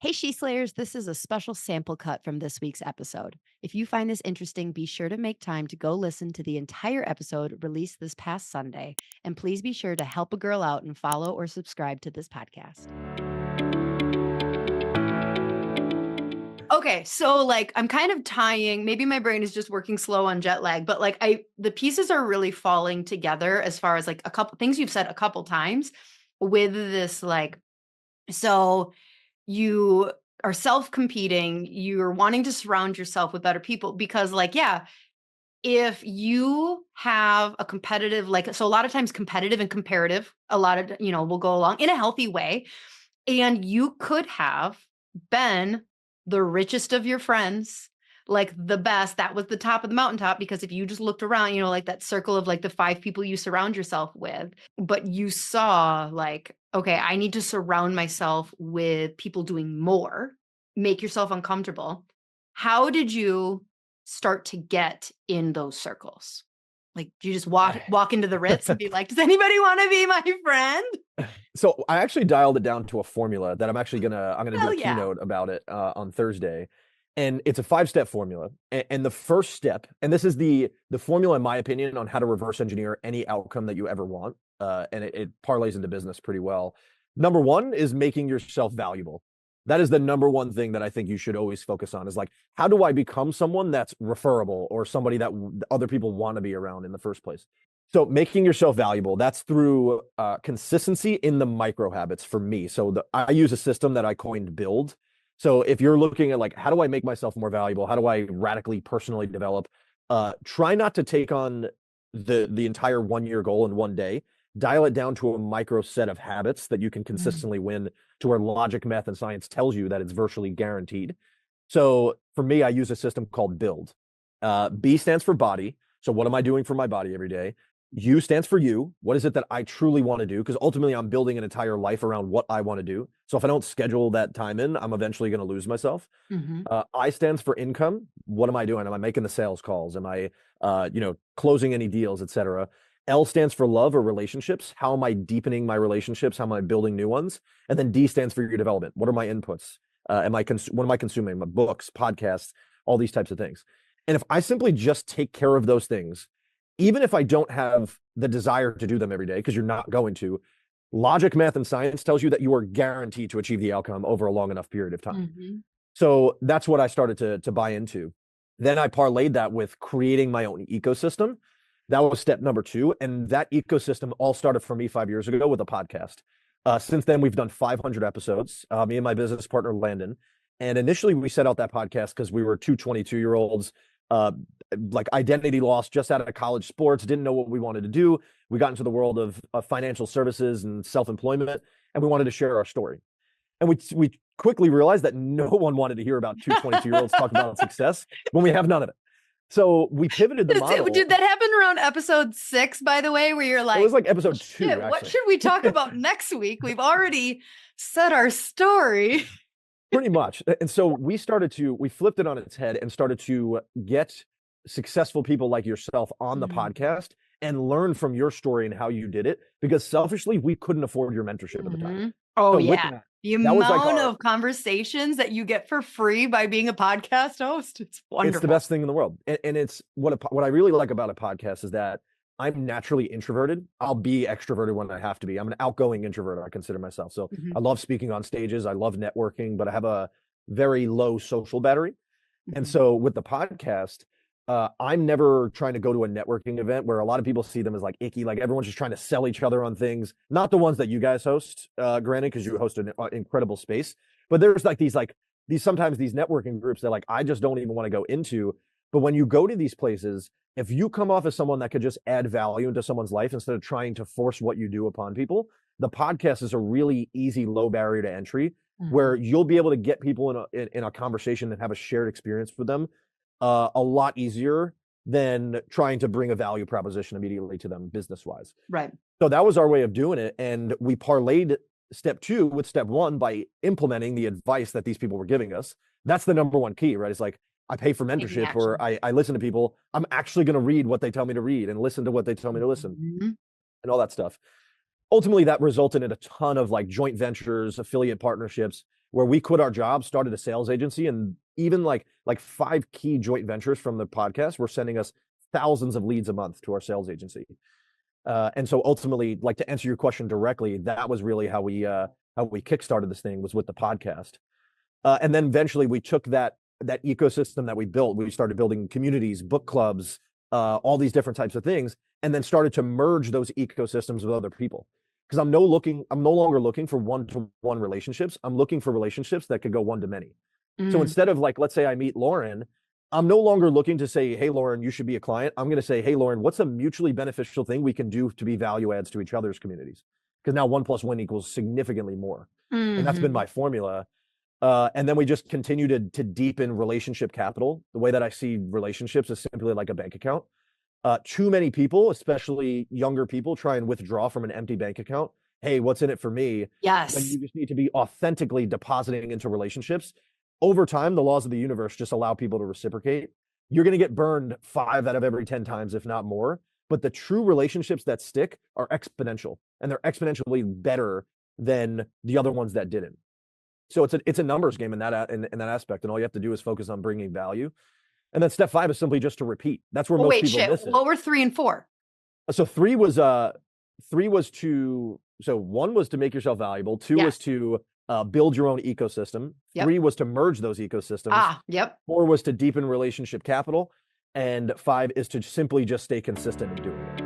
Hey, She Slayers, this is a special sample cut from this week's episode. If you find this interesting, be sure to make time to go listen to the entire episode released this past Sunday. And please be sure to help a girl out and follow or subscribe to this podcast. Okay, so like I'm kind of tying, maybe my brain is just working slow on jet lag, but like the pieces are really falling together as far as like a couple things you've said a couple times with this like so you are self-competing, you're wanting to surround yourself with better people because like yeah, if you have a competitive like so a lot of times competitive and comparative a lot of will go along in a healthy way and you could have been the richest of your friends, like the best. That was the top of the mountaintop because if you just looked around, like that circle of like the 5 people you surround yourself with, but you saw like, okay, I need to surround myself with people doing more, make yourself uncomfortable. How did you start to get in those circles? Like, do you just walk into the Ritz and be like, does anybody want to be my friend? So I actually dialed it down to a formula that I'm gonna do Hell a yeah. keynote about it on Thursday, and it's a 5-step formula. And the first step, and this is the formula in my opinion on how to reverse engineer any outcome that you ever want, and it parlays into business pretty well. Number one is making yourself valuable. That is the number one thing that I think you should always focus on is like, how do I become someone that's referable or somebody that other people want to be around in the first place? So making yourself valuable, that's through consistency in the micro habits for me. So I use a system that I coined build. So if you're looking at like, how do I make myself more valuable? How do I radically personally develop? Try not to take on the entire 1-year goal in one day. Dial it down to a micro set of habits that you can consistently win to where logic, math, and science tells you that it's virtually guaranteed. So for me, I use a system called build. B stands for body. So what am I doing for my body every day? U stands for you. What is it that I truly want to do? Because ultimately, I'm building an entire life around what I want to do. So if I don't schedule that time in, I'm eventually going to lose myself. Mm-hmm. I stands for income. What am I doing? Am I making the sales calls? Am I, closing any deals, etc.? L stands for love or relationships. How am I deepening my relationships? How am I building new ones? And then D stands for your development. What are my inputs? What am I consuming? My books, podcasts, all these types of things. And if I simply just take care of those things, even if I don't have the desire to do them every day, because you're not going to, logic, math, and science tells you that you are guaranteed to achieve the outcome over a long enough period of time. Mm-hmm. So that's what I started to buy into. Then I parlayed that with creating my own ecosystem. That was step number 2. And that ecosystem all started for me 5 years ago with a podcast. Since then, we've done 500 episodes, me and my business partner, Landon. And initially, we set out that podcast because we were two 22-year-olds, like identity lost just out of college sports, didn't know what we wanted to do. We got into the world of financial services and self-employment, and we wanted to share our story. And we quickly realized that no one wanted to hear about two 22-year-olds talk about success when we have none of it. So we pivoted the model. Did that happen around episode 6, by the way, where you're like, it was like episode 2, shit, what should we talk about next week? We've already said our story. Pretty much. And so we flipped it on its head and started to get successful people like yourself on the podcast and learn from your story and how you did it, because selfishly, we couldn't afford your mentorship at the time. Oh, So yeah. The amount of conversations that you get for free by being a podcast host, it's wonderful. It's the best thing in the world. And it's what I really like about a podcast is that I'm naturally introverted. I'll be extroverted when I have to be. I'm an outgoing introvert, I consider myself. So I love speaking on stages. I love networking, but I have a very low social battery. And so with the podcast, I'm never trying to go to a networking event where a lot of people see them as like icky, like everyone's just trying to sell each other on things. Not the ones that you guys host, granted, because you host an incredible space. But there's like these sometimes these networking groups that like I just don't even want to go into. But when you go to these places, if you come off as someone that could just add value into someone's life instead of trying to force what you do upon people, the podcast is a really easy, low barrier to entry where you'll be able to get people in a conversation and have a shared experience with them a lot easier than trying to bring a value proposition immediately to them business-wise. Right. So that was our way of doing it. And we parlayed step 2 with step 1 by implementing the advice that these people were giving us. That's the number one key, right? It's like, I pay for mentorship or I listen to people. I'm actually going to read what they tell me to read and listen to what they tell me to listen and all that stuff. Ultimately, that resulted in a ton of like joint ventures, affiliate partnerships, where we quit our jobs, started a sales agency, and even like 5 key joint ventures from the podcast were sending us thousands of leads a month to our sales agency. And so ultimately, like, to answer your question directly, that was really how we kickstarted this thing, was with the podcast. And then eventually we took that ecosystem that we built. We started building communities, book clubs, all these different types of things, and then started to merge those ecosystems with other people. Because I'm no longer looking for one-to-one relationships. I'm looking for relationships that could go one to many. So Mm. instead of, like, let's say I meet Lauryn, I'm no longer looking to say, hey, Lauryn, you should be a client. I'm going to say, hey, Lauryn, what's a mutually beneficial thing we can do to be value adds to each other's communities? Because now 1 + 1 equals significantly more. And that's been Mhm. my formula. And then we just continue to deepen relationship capital. The way that I see relationships is simply like a bank account. Too many people, especially younger people, try and withdraw from an empty bank account. Hey, what's in it for me? When Yes. you just need to be authentically depositing into relationships. Over time, the laws of the universe just allow people to reciprocate. You're going to get burned 5 out of every 10 times, if not more. But the true relationships that stick are exponential, and they're exponentially better than the other ones that didn't. So it's a numbers game in that aspect, and all you have to do is focus on bringing value. And then step 5 is simply just to repeat. That's where Oh, most wait, people shit. miss it. What were 3 and 4? So 1 was to make yourself valuable. 2 was Yes. to build your own ecosystem. Yep. 3 was to merge those ecosystems. Yep. 4 was to deepen relationship capital, and 5 is to simply just stay consistent in doing it.